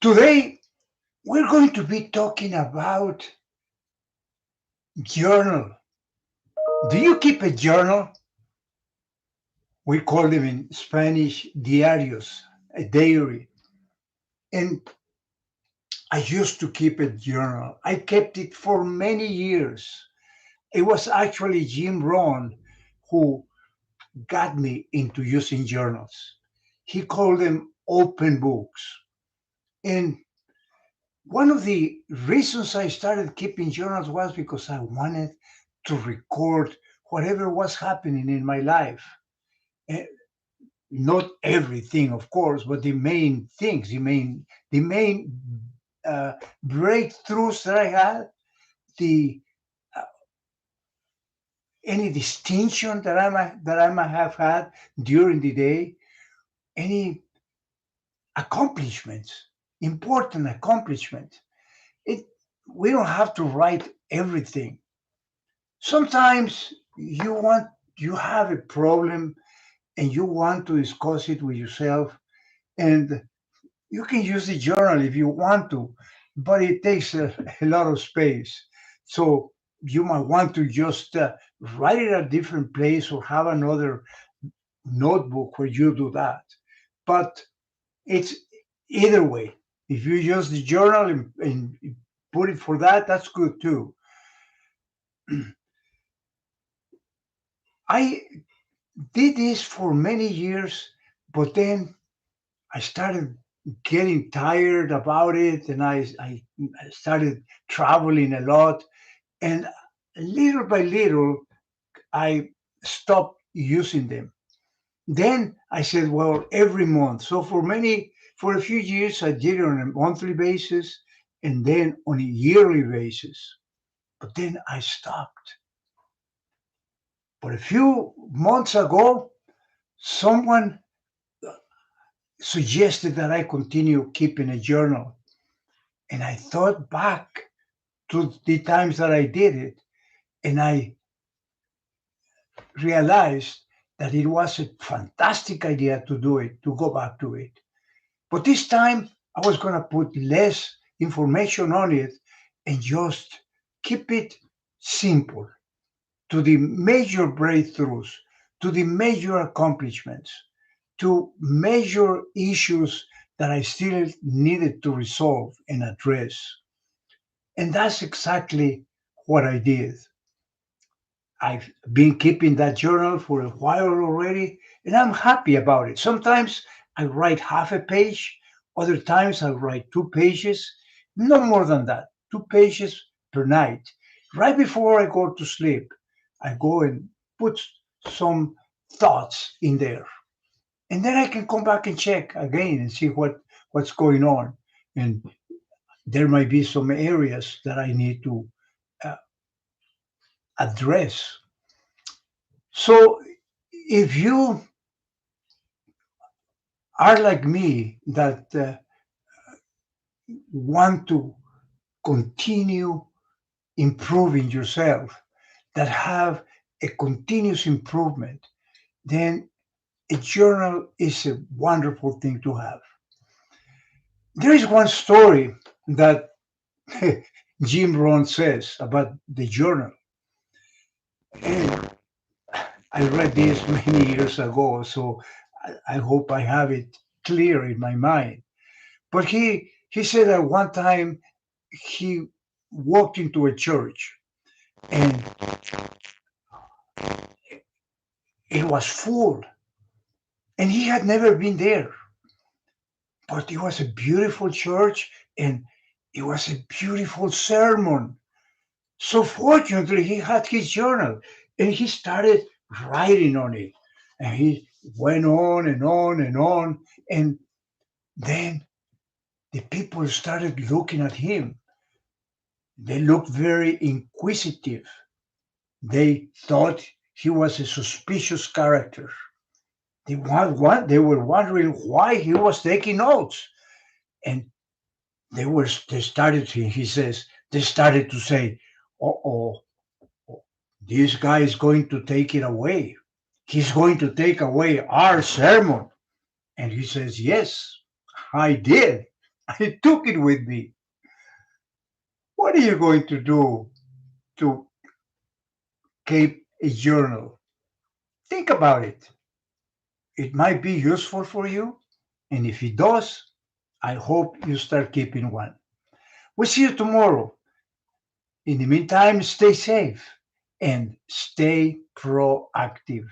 Today, we're going to be talking about journal. Do you keep a journal? We call them in Spanish diarios, a diary. And I used to keep a journal. I kept it for many years. It was actually Jim Rohn who got me into using journals. He called them open books. And one of the reasons I started keeping journals was because I wanted to record whatever was happening in my life. Eh, Not everything, of course, but the main things, the main uh, breakthroughs that I had, the any distinction that I might have had during the day, any accomplishments, important accomplishments. It We don't have to write everything. Sometimes you have a problem and you want to discuss it with yourself, and you can use the journal if you want to, but it takes a lot of space. So you might want to just write it at a different place or have another notebook where you do that. But it's either way. If you use the journal and put it for that, that's good too. I did this for many years, but then I started getting tired about it, and I started traveling a lot, and little by little I stopped using them. Then I said, well, every month. So for a few years, I did it on a monthly basis and then on a yearly basis. But then I stopped. But a few months ago, someone suggested that I continue keeping a journal. And I thought back to the times that I did it, and I realized that it was a fantastic idea to do it, to go back to it. But this time, I was going to put less information on it and just keep it simple to the major breakthroughs, to the major accomplishments, to major issues that I still needed to resolve and address. And that's exactly what I did. I've been keeping that journal for a while already, and I'm happy about it. Sometimes I write half a page, other times I write 2 pages, no more than that, 2 pages per night. Right before I go to sleep, I go and put some thoughts in there. And then I can come back and check again and see what's going on. And there might be some areas that I need to uh, address. So if you are like me that want to continue improving yourself, that have a continuous improvement, then a journal is a wonderful thing to have. There is one story that Jim Rohn says about the journal. And I read this many years ago, so I hope I have it clear in my mind. But he said that one time he walked into a church and it was full, and he had never been there. But it was a beautiful church and it was a beautiful sermon. So fortunately, he had his journal and he started writing on it. And he went on and on and on. And then the people started looking at him. They looked very inquisitive. They thought he was a suspicious character. They were wondering why he was taking notes. And they started, he says, they started to say, oh, this guy is going to take it away. He's going to take away our sermon. And he says, yes. I did. I took it with me. What are you going to do to keep a journal? Think about it. It might be useful for you. And if it does, I hope you start keeping one. We'll see you tomorrow. In the meantime, stay safe and stay proactive.